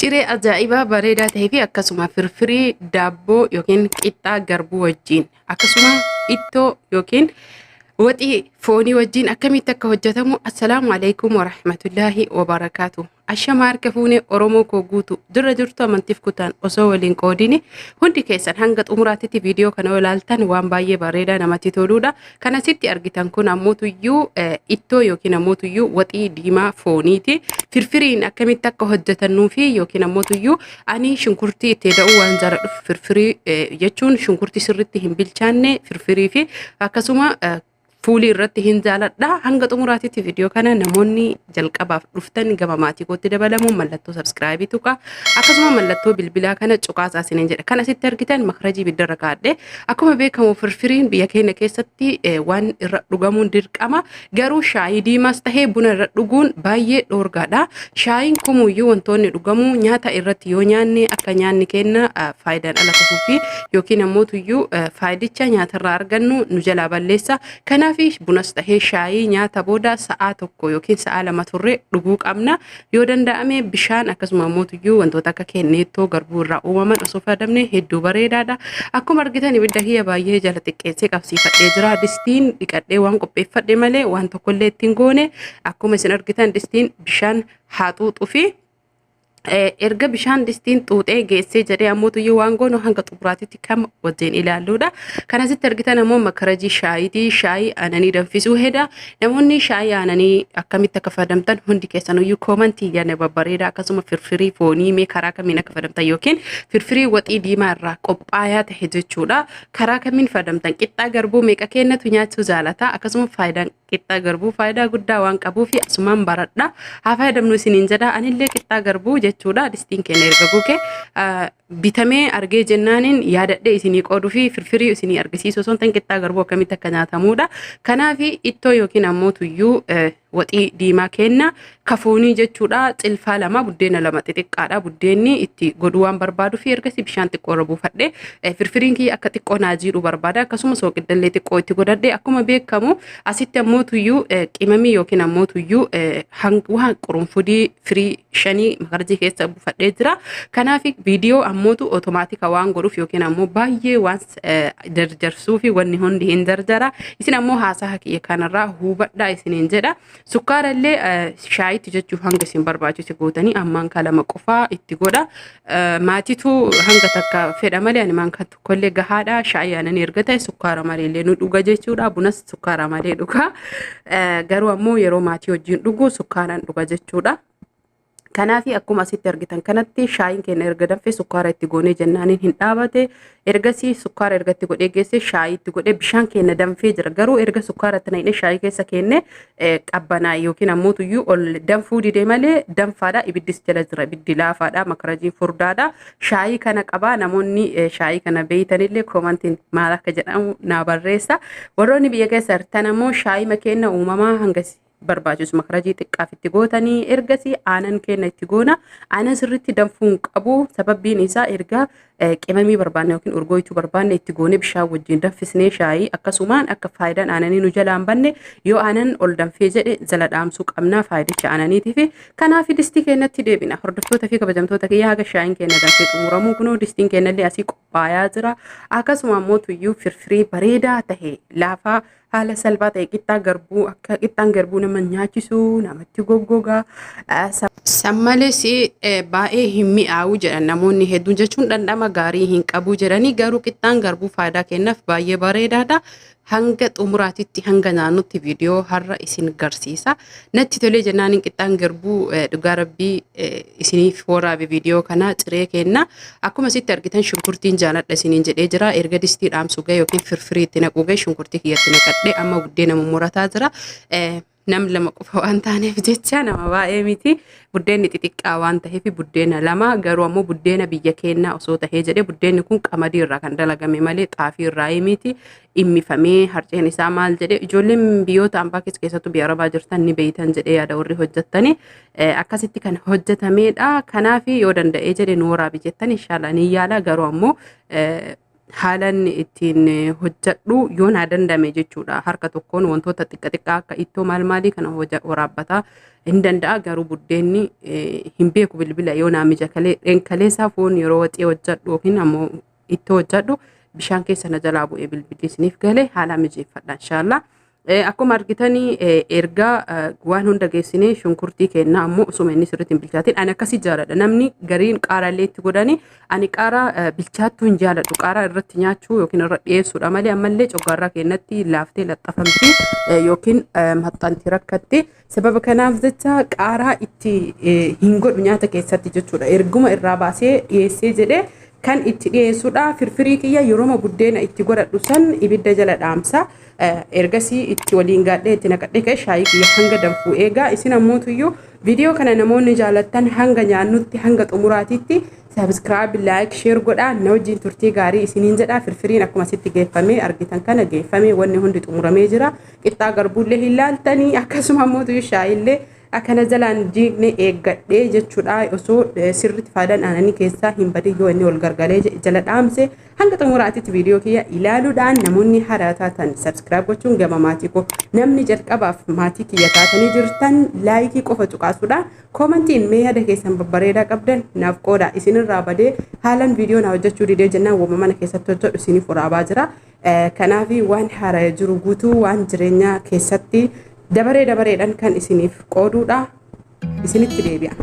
Ciree ajaa'ibaa bareedaa ta'ee fi akkasuma firfirii daabboo yookiin qixxaa garbuu wajjin akkasuma ittoo yookiin waxii foonii wajjin akkamitti akka hojjetamu. Assalaamu alaykum wa rahmatullaahi wa barakaatuh. Ashama harka fuune Oromoo koo guutu dura jirtu amantiif kutaan osoo waliin qoodini hundi keessan hanga xumuraatitti viidiyoo kana ilaaltan waan baay'ee bareedaa namatti toluudha. Kan asitti argitan kun ammoo ittoo yookiin ammoo waxii diimaa fooniiti. Firfiriin akkamitti akka hojjetannuu fi yookiin ammoo ani shunkurtii itti da'uu waan jaaladhuuf firfirii jechuun shunkurtii sirriitti hin bilchaanne firfirii fi akkasuma fuulii irratti hin jaaladha. Hanga xumuraatitti viidiyoo kana namoonni jalqabaaf dhuftan gama maatii kootti dabalamuun mallattoo subscribe tuqa akkasuma mallattoo bilbilaa kana cuqaasaa isiniin jedha. Kan asitti argitan makrajii biddarra kaadhe. Akkuma beekamu firfiriin biyya keenya keessatti waan irra dhugamuun dirqama. Garuu shaayii diimaas tahee buna irra dhuguun baay'ee dhoorgaadha. Shaayiin kumuyyuu wantoonni dhugamu nyaata irratti yoo nyaanne akka nyaanni keenya faayidaan ala ta'uu fi yookiin ammoo faayidicha nyaatarraa argannu nu jalaa balleessa. Fi bunas tahee shaayii nyaata booda sa'aa tokko yookiin sa'aa lama turre dhuguu qabna. Yoo danda'ame bishaan akkasuma ammoo wantoota akka kenneettoo garbuu irraa uumaman osoo fayyadamne hedduu bareedaadha. Akkuma argitan ibidda kiyya baay'ee jala xiqqeessee qabsiifadhee jira. Distiin dhiqadhee waan qopheeffadhe malee waan tokkollee ittiin goone. Akkuma isin argitan distiin bishaan haa xuuxuu fi erga bishaan distiin xuuxee geessee jedhee ammoo waan goonu hanga xumuraatitti kam wajjin ilaalluudha. Kan asitti argitan ammoo makarajii shaayiiti. Shaayii aananii danfisuu heda. Namoonni shaayii aananii akkamitti akka fayyadamtan hundi keessaniyyuu koomantii yaadne babbareeda akkasuma firfirii foonii mee karaa kamiin akka fayyadamtan yookiin firfirii waxii diimaa irraa qophaayaa ta'e jechuudha. Karaa kamiin fayyadamtan qixxaa garbuu meeqa kennatu nyaachuu jaalata akkasuma faayidaan qixxaa garbuu faayidaa guddaa waan qabuuf asumaan baradha. Haa fayyadamnu isiniin jedha. Anillee qixxaa garbuu jechuudha. Distiin keenya erga buke bitamee argee jennaaniin yaadadhee isinii qooduu fi firfirii isinii argisiisu osoo ta'in qixxaa garbuu akkamitti akka nyaatamuudha. Kanaaf ittoo yookiin ammoo waxii diimaa kenna kafoonii jechuudha. Cilfaa lama buddeena lama xixiqqaadha. Buddeenni itti godhuu waan barbaadu fi ergasii bishaan xiqqoo irra buufadhe firfiriin kiyya akka xiqqoo naajiidhu barbaada. Akkasuma sooqiddallee xiqqoo itti godhadhe akkuma beekamu asitti ammoo qimamii yookiin ammoo waan qurunfudii firii 5 makarajii keessa buufadhee jira. Kanaaf viidiyoo ammootu otomaatika waan godhuuf yookiin ammoo baay'ee waan jarjarsuu fi wanni hundi hin jarjara. Isin ammoo haasaa kiyya kanarraa hubadhaa isiniin jedha. Sukkaara illee shaayitti jechuuf hanga isin barbaachisu gootanii ammaan kalama qofaa itti godha. Maatiitu hanga takka fedha malee ani maan kan tokkollee gahaadha. Shaayii aananii erga ta'e sukkaara malee illee nu dhuga jechuudha. Bunas sukkaara malee dhuga. Garuu ammoo yeroo maatii wajjin dhugu sukkaaraan dhuga jechuudha. Kanaaf akkuma asitti argitan kanatti shaayiin keenya erga danfee sukkaara itti goonee jennaaniin hin dhaabate. Ergasii sukkaara erga itti godhee geesse shaayii itti godhee bishaan keenya danfee jira. Garuu erga sukkaara itti naqnee shaayii keessa keenne qabbanaa yookiin ammoo ol danfuu didee malee danfaadha. Ibiddis jala jira. Ibiddi laafaadha. Makarajiin furdaadha. Shaayii kana qabaa. Namoonni shaayii kana beeytanillee koomantiin maal akka jedhamu naa barreessa. Warroonni biyya keessa jirtan ammoo shaayii makeenya uumamaa hangasi barbaachisu makarajii xiqqaaf itti gootanii ergasii aanan kenna itti goona. Aanan sirriitti danfuun qabu. Sababbiin isaa erga qimamii barbaanne yookiin urgooyituu barbaanne itti goone bishaan wajjin danfisnee shaayii akkasumaan akka faayidaan aananii nu jalaan banne yoo aanan ol danfee jedhe jala dhaamsuu qabna faayidicha aananiitiif. Kanaaf distii keenyatti deebina. Hordoftoota fi kabajamtoota kiyya haga shaayiin keenya danfee xumuramuu kunoo distiin keenyallee asii qophaayaa jira. Akkasuma ammoo firfirii bareedaa ta'e laafaa haala salphaa ta'e qixxaa garbuu akka qixxaan garbuu nama nyaachisu namatti goggogaa sammalees baay'ee hin mi'aawu jedhan namoonni hedduun jechuun dhandhama gaarii hin qabu jedhanii garuu qixxaan garbuu faayidaa kennaaf baay'ee bareedaadha. Hanga xumuraatitti hanga naannotti viidiyoo har'a isin garsiisa. Natti tolee jennaaniin qixxaan garbuu dhugaa rabbii isiniif waraabe viidiyoo kana ciree kenna. Akkuma asitti argitan shunkurtiin jaaladha isiniin jedhee jira. Erga distii dhaamsuu ga'e yookiin firfirii itti naquu ga'e shunkurtii kiyyatti naqadhee amma buddeena mummurataa jira. Nam lama qofa waan taaneef jecha nama baay'ee miti. Buddeenni xixiqqaa waan ta'eef buddeena lama garuu ammoo buddeena biyya keenyaa osoo tahee jedhee buddeenni kun qamadii irraa kan dalagame malee xaafii irraa miti. Immifamee harceen isaa maal jedhee ijoolleen biyyoota ambaa keessattuu biyya arabaa jirtan ni beeytan jedhee yaada warri hojjettanii akkasitti kan hojjetameedha. Kanaaf yoo danda'ee jedhe nu waraabi jettan inshaallah ni yaala garuu ammoo haalan ittiin hojjedhu yoon dandame jechuudha. Harka tokkoon wantoota xiqqaa akka ittoo maalii kana waraabbataa hin danda'a. Garuu buddeenni hin beeku bilbila yoo naamija kaleessaa foon yeroo waxii hojjedhu yookiin ammoo ittoo hojjedhu bishaan keessa na jalaa bu'ee bilbilli isiniif galee haala mijeeffadha inshallah. Akkuma argitanii erga waan hunda geessinee shunkurtii kenna ammoo osuma inni sirriitti hin bilchaatin ani akkasii jaaladha. Namni gariin qaaraallee itti godhani ani qaaraa bilchaattuu hin jaaladhu. Qaaraa irratti nyaachuu yookiin irra dhiyeessuudha malee ammallee coggaarraa kennatti laaftee laxxafamti yookiin maxxanti rakkatti. Sababa kanaaf jecha qaaraa itti hin godhu nyaata keessatti jechuudha. Erguma irraa baasee dhiyeessee jedhee kan itti dhiyeessuudha. Firfirii kiyya yeroo buddeena itti godhadhu san ibidda jala dhaamsa. Ergasii itti waliin gaadhee itti naqadhee ka'e shaayii kiyya hanga danfuu eegaa. Isin ammootuyyuu viidiyoo kana namoonni jaalattan hanga nyaannutti hanga xumuraatitti subscribe like share godhaa. Na wajjin turtii gaarii isiniin jedhaa. Firfiriin akkuma sitti geeffamee argitan kana geeffamee wanni hundi xumuramee jira. Qixxaa garbuullee hin laaltanii akkasuma ammootuyyuu shaayillee akkana jalaan jigne eeggadhee jechuudha. Osoo sirriitti faayidaan aananii keessaa hin badin yoo inni ol gargalee jala dhaamse hanga xumuraatitti viidiyoo kiyya ilaaluudhaan namoonni haaraa taatan subscribe gochuun gama maatii koo namni jalqabaaf maatii kiyya taatanii jirtan laayikii qofa tuqaasuudha. Koomentiin mee yaada keessan babbareedaa qabdan naaf qooda. Isinirraa badee haalan viidiyoo na hojjechuu didee jennaan wama mana keessatti hojjedhu isiniif waraabaa jira. Kanaaf waan haaraa jiru guutuu waan jireenya keessatti dabareedhaan kan isiniif qooduudha. Isinitti deebi'a.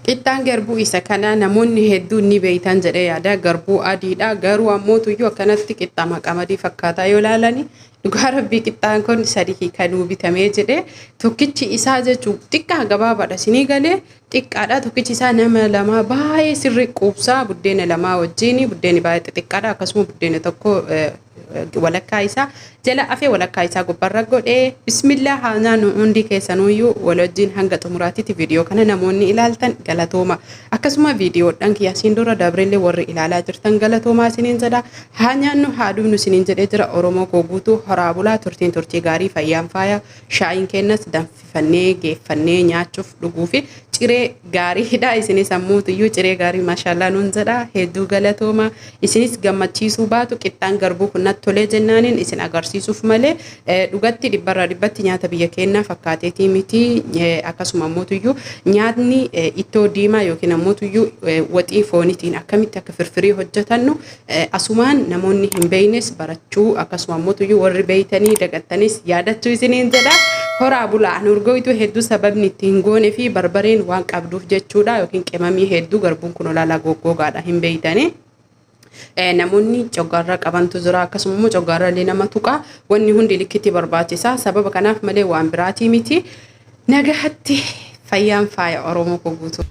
Qixxaan garbuu isa kana namoonni hedduun ni beeytan jedhee yaada. Garbuu adiidha. Garuu ammootuyyuu akkanatti qixxaa qamadii fakkaataa yoo ilaalani dhugaa rabbii qixxaan kun sadii kanuu bitamee jedhee tokkichi isaa jechuun xiqqaa gabaabaadha. Sinii galee xiqqaadha. Tokkichi isaa nama lama baay'ee sirrii quubsaa buddeena lamaa wajjin buddeeni baay'ee xiqqaadha. Akkasuma buddeena tokko walakkaa isaa jala afee walakkaa isaa gubbarra godhee bismillah haanaan hundi keessanuyyuu walajjiin hanga xumuraatitti viidiyoo kana namoonni ilaaltan galatooma. Akkasuma viidiyoodhaan kiyyasiin dura dabreellee warri ilaalaa jirtan galatoomaa isiniin jedha. Haa nyaannu haa dhugnu isiniin jedhee jira. Oromoo koo guutuu horaa bulaa turtii gaarii fayyaan faaya shaayiin kennas danfifannee geeffannee nyaachuuf dhuguu fi ciree gaariidha. Isinis ammuutuyyuu ciree gaarii maashaallah nuun jedha. Hedduu galatooma. Isinis gammachiisuu baatu qixxaan garbuu kun natti tolee jennaaniin isin agarsiisuuf malee dhugatti dhibbarraa dhibbatti nyaata biyya keenyaa fakkaateetii miti. Akkasuma ammuutuyyuu nyaatni ittoo diimaa yookiin ammuutuyyuu waxii foonitiin akkamitti akka firfirii hojjetannu asumaan namoonni hin beeynes barachuu akkasuma ammuutuyyuu warri beeytanii dagattanis yaadachuu isiniin jedha. Horaa bulaa an urgoitu hedduu sababni ittiin goone fi barbareen waan qabduuf jechuudha yookiin qimamii hedduu garbuun kun olaalaa goggogaadha hin beeytanii. Namoonni coggaarraa qabantu jira akkasuma immoo coggaarraallee nama tuqa wanni hundi likkitti barbaachisa. Sababa kanaaf malee waan biraatii miti. Nagaatti fayyaan faaya Oromoo koo guutuu.